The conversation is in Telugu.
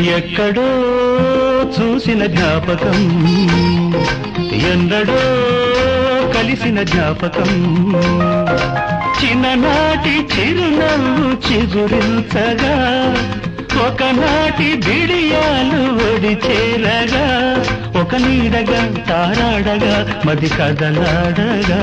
ఎక్కడో చూసిన జ్ఞాపకం ఎన్నడో కలిసిన జ్ఞాపకం చిన్ననాటి చిరునవ్వు చిగురించగా ఒకనాటి బిడియాలు ఒడి చేరగా ఒక నీడగా తారాడగా మది కదలాడగా